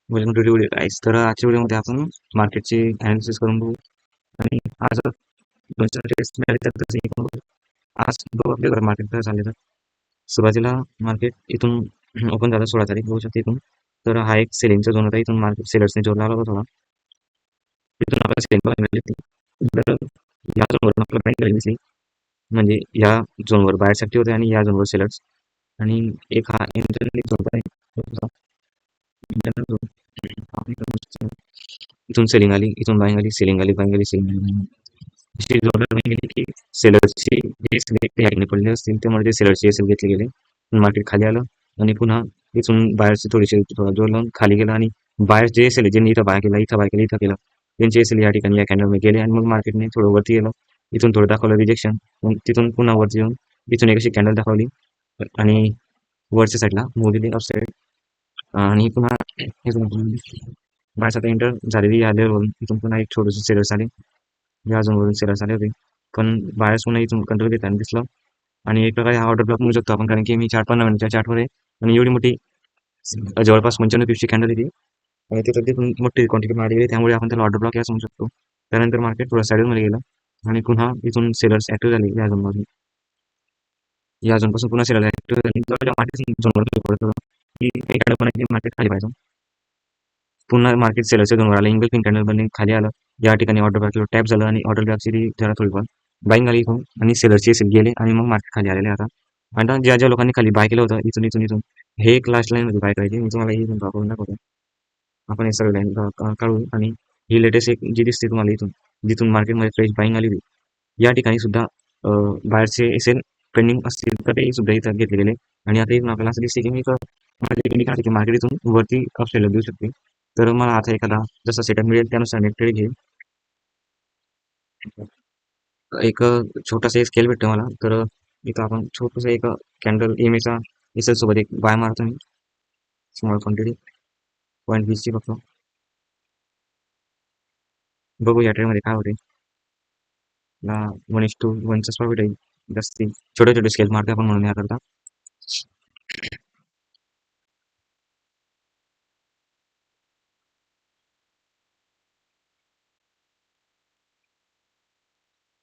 Welcome to video गाईस. तर आजच्या व्हिडिओमध्ये आपण मार्केटचे अनालिसिस करून बघू. आणि आज दोनशे टेस्ट मिळाले तर तसे पण बघू. आज बघू आपल्या मार्केट काय चालले. तर सुरुवातीला मार्केट इथून ओपन झालं 16 तारीख बघू शकते इथून. तर हा एक सेलिंगचा झोन होता. इथून मार्केट सेलर्सने जोर लावला होता थोडा. इथून आपल्याला सेलिंग बघायला मिळाली. तर या झोनवर आपल्याला बँक झाली दिसली. म्हणजे या झोनवर बायर्स ऍक्टिव्ह होते आणि या झोनवर सेलर्स. आणि एक हा इंटरनल झोन आहे. इंटरनल झोन इथून सेलिंग आली, इथून बाईंग आली, सेलिंग आली, बाईंग आली, सेलिंग आली. अशी ऑर्डर नाही गेली की सेलर्सची जे सिलेक्ट या ठिकाणी पडले असतील त्यामुळे ते सेलरचे एसएल घेतले गेले. मार्केट खाली आलं आणि पुन्हा इथून बायर्सची थोडीशी जोर लावून खाली गेलं आणि बायर्स जे एसएल ज्यांनी इथं बाय केला, इथं बाय केलं, इथं केलं, त्यांचे एसएल या ठिकाणी या कॅन्डलमध्ये गेले आणि मग मार्केटने थोडं वरती गेलं. इथून थोडं दाखवलं रिजेक्शन, मग तिथून पुन्हा वरती येऊन इथून एक अशी कॅन्डल दाखवली आणि वरच्या साईडला मूव दिली अप साईड. आणि पुन्हा इथून बायर्स आता एंटर झालेली या लेवलवरून इथून पुन्हा एक छोटेसे सेलर्स आले. या अजून सेलर्स आले होते, पण बायर्स पुन्हा इथून कंट्रोल घेताना दिसलं. आणि एक प्रकारे हा ऑर्डर ब्लॉक म्हणू शकतो आपण, कारण की मी 4-15 मिनिटच्या चार्टवर आहे आणि एवढी मोठी जवळपास 95 कॅन्डल होती आणि तिथं तिथून मोठी क्वांटिटी मारली गेली, त्यामुळे आपण त्याला ऑर्डर ब्लॉक असं म्हणू शकतो. त्यानंतर मार्केट थोडं साईडमध्ये गेलं आणि पुन्हा इथून सेलर्स ऍक्टिव्ह झाले या झोनमधून. या झोनपासून पुन्हा सेलर ऍक्टिव्ह झाले. मार्केट झोनवर मार्केट खाली पाहिजे. पुन्हा मार्केट सेलरच्या झोनवर आलं, इंगल्फिंग कॅन्डल बनले, खाली आलं. या ठिकाणी ऑर्डर ब्लॉक टॅप झालं आणि ऑर्डर ब्लॉकची जरा थोडीफार बाईंग आली इथून आणि सेलरची एसएल गेले आणि मग मार्केट खाली आलेले आता. आता ज्या ज्या लोकांनी खाली बाय केलं होतं इथून इथून इथून, हे एक लास्ट लाईन मध्ये बाय करायची. मी तुम्हाला इथून दाखवून दाखवतो. आपण हे सगळं लाईन काढू आणि ही लेटेस्ट एक जी दिसते तुम्हाला इथून, जिथून मार्केटमध्ये फ्रेश बाईंग आली होती, या ठिकाणी सुद्धा बाहेरचे एसएल पेंडिंग असतील तर ते सुद्धा इथं घेतले गेले. आणि आता इथून आपल्याला असं दिसते की मी मार्केट इथून वरती अपसाईडला देऊ शकते. तर मला आता एखादा जसा सेटअप मिळेल त्यानुसार मी ट्रेड घेईल. एक छोटासा स्केल भेटतो मला, तर इथं आपण छोटंसं एक कॅन्डल एमएचा एसएल सोबत एक बाय मारतो मी. स्मॉल क्वांटिटी 0.20ची फक्त. बघू या ट्रेडमध्ये काय होते. 1:1चा प्रॉफिट आहे. जास्ती छोटे छोटे स्केल मारतो आपण म्हणून याकरता.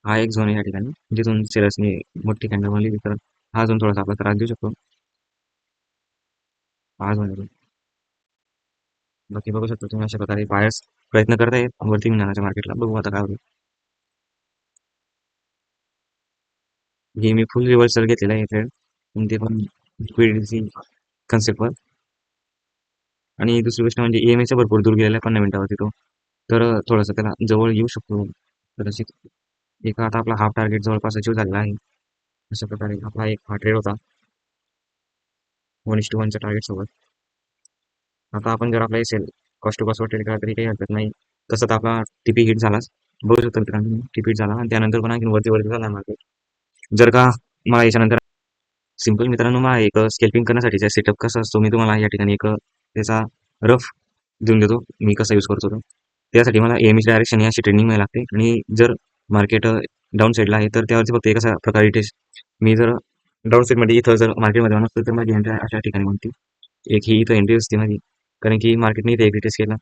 हा एक झोन आहे या ठिकाणी जिथून सेलर्सने मोठी कॅन्डल बनली, तर हा झोन थोडासा आपला त्रास देऊ शकतो. हा झोन आहे. बाकी बघू शकतो तुम्ही अशा प्रकारे बायर्स प्रयत्न करत आहेत वरती मिळण्याच्या मार्केटला. बघू आता काय होईल. हे मी फुल रिव्हर्सल घेतलेला आहे ट्रेड, ते पण लिक्विडिटी कन्सेप्टवर. आणि दुसरी गोष्ट म्हणजे ईएमआयचा भरपूर दूर गेलेला आहे 15 मिनिटावरती तो, तर थोडंसं त्याला जवळ येऊ शकतो कदाचित. एक आता आपला हाफ टार्गेट जवळपास अचीव झालेला आहे. अशा प्रकारे आपला एक हा ट्रेड होता 1:1च्या टार्गेट सोबत. आता आपण जर आपला एसेल कॉस्ट टू कॉस्टवर ट्रेड करा तरी काही हरकत नाही. तसं तर आपला टीपी हिट झालाच, बघू शकतो मित्रांनो. टीपी हिट झाला आणि त्यानंतर पण आणखी वरती वरती झाला मार्केट. जर का मला याच्यानंतर सिंपल मित्रांनो, मला एक स्केल्पिंग करण्यासाठीचा सेटअप कसा असतो मी तुम्हाला या ठिकाणी एक त्याचा रफ देऊन देतो, मी कसा यूज करतो तो. त्यासाठी मला एएमची डायरेक्शन अशी ट्रेनिंग मिळाली लागते. आणि जर मार्केट डाऊन साईडला आहे तर त्यावरती फक्त एक असा प्रकारे टेस्ट. मी जर डाऊन साईडमध्ये इथं जर मार्केटमध्ये असतो तर माझी एंट्री अशा ठिकाणी म्हणते. एक ही इथं एंट्री असते माझी, कारण की मार्केटने इथे एक टेस्ट केला.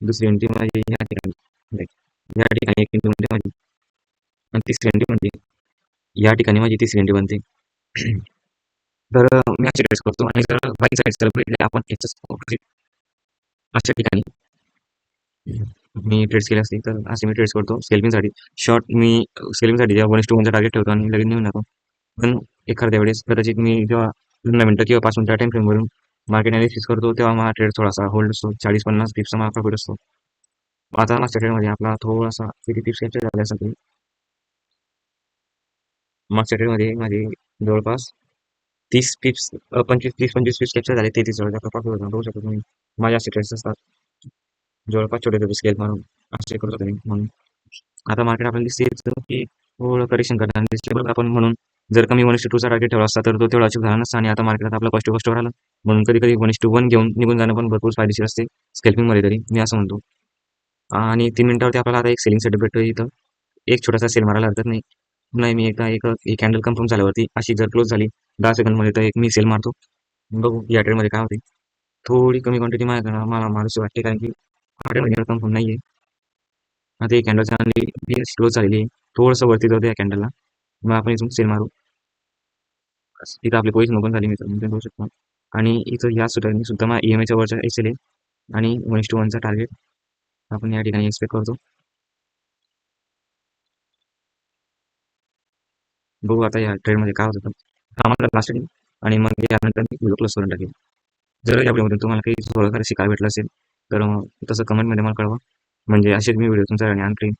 दुसरी एंट्री माझी या ठिकाणी, या ठिकाणी एक एंट्री बनते माझी आणि तिसरी एंट्री म्हणजे या ठिकाणी माझी तिसरी एंट्री बनते. तर मी अशी टेस्ट करतो. आणि जर बाईक साईड आपण अशा ठिकाणी मी ट्रेड्स केले असते तर असे मी ट्रेड्स करतो स्केल्पिंगसाठी. शॉर्ट मी स्केलिंगसाठी जेव्हा 1:1चा टार्गेट ठेवतो आणि लगेच निघून जातो. पण एखाद्या वेळेस कदाचित मी जेव्हा 15 मिनिटं किंवा 5 मिनिटच्या टाइम फ्रेमवरून मार्केट अनालिसिस करतो तेव्हा माझा ट्रेड थोडासा होल्ड असतो. 40-50 टिप्सचा माझा प्रॉफिट असतो. आता मागच्या ट्रेडमध्ये आपला थोडासा किती टिप्स कॅप्चर झाले असेल तरी, मागच्या ट्रेडमध्ये माझे जवळपास 30 टिप्स 25 टिप्स कॅप्चर झाले. 33 जवळ प्रॉफिट होता. बघू शकतो तुम्ही माझ्या असे ट्रेड्स असतात जवळपास छोटे छोटे स्केल मारून असे करत होते मी. म्हणून आता मार्केट आपल्याला दिसते की थोडं करेक्शन करताना दिसते बघा आपण. म्हणून जर का मी 1:2चा टार्गेट ठेवला असता तर तो तेवढा अचीव झाला नसता. आणि आता मार्केटात आपला कॉस्ट टू कॉस्टवर आलं, म्हणून कधी कधी 1:1 घेऊन निघून जाणं पण भरपूर फायदेशीर असते स्केल्पिंगमध्ये तरी, मी असं म्हणतो. आणि 3 मिनिटावरती आपल्याला आता एक सेलिंग सेटअप भेटतो. इथं एक छोटासा सेल मारायला हरकत नाही. नाही मी एकदा एक कॅन्डल कन्फर्म झाल्यावरती अशी जर क्लोज झाली 10 सेकंडमध्ये तर एक मी सेल मारतो. बघू या ट्रेडमध्ये काय होते. थोडी कमी क्वांटिटी माझ्याकडे मला मारूशी वाटते, कारण की हॉटेलमध्ये कन्फर्म नाहीये. आता एक कॅन्डल चांगली क्लोज झालेली आहे. थोडंसं वरती जाऊ दे या कॅन्डलला, मग आपण इथून सेल मारू. इथं आपली पोझिशन ओपन झाली मित्रांनो, तुम्ही बघू शकता. आणि इथं या सुद्धा सुद्धा मला EMI वरच्या एसएल आहे आणि 1:1 चा टार्गेट आपण या ठिकाणी एक्सपेक्ट करतो. बघू आता या ट्रेडमध्ये काय होतं. हा माझा लास्ट डे आणि मग यानंतर मी व्हिडिओ क्लोज करून टाकेल. जर या व्हिडिओमध्ये तुम्हाला काही थोडंफार शिकायला भेटलं असेल तर तसं कमेंटमध्ये मला कळवा, म्हणजे असेच मी व्हिडिओ तुमच्यासाठी आणखी.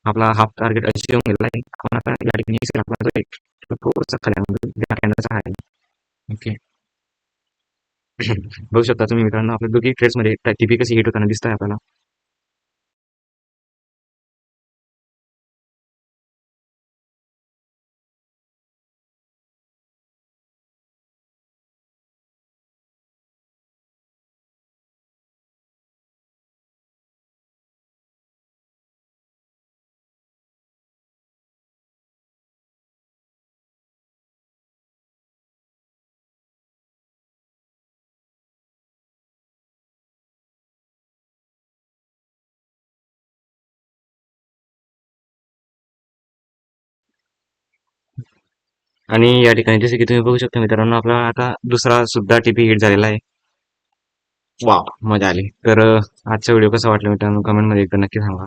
आपला हाफ टार्गेट अचीव केलेला आहे. आपण आता या ठिकाणी आपला जो एक थोडासा खाली त्या कॅन्डलचा आहे. ओके. बघू शकता तुम्ही मित्रांनो, आपल्या दोघी ट्रेड्समध्ये टीपी कशी हिट होताना दिसत आहे आपल्याला. आणि या ठिकाणी जसे की तुम्ही बघू शकता मित्रांनो, आपला आता दुसरा सुद्धा टीपी हिट झालेला आहे. वा, मजा आली. तर आजचा व्हिडिओ कसा वाटला मित्रांनो, कमेंटमध्ये एकदा नक्की सांगा.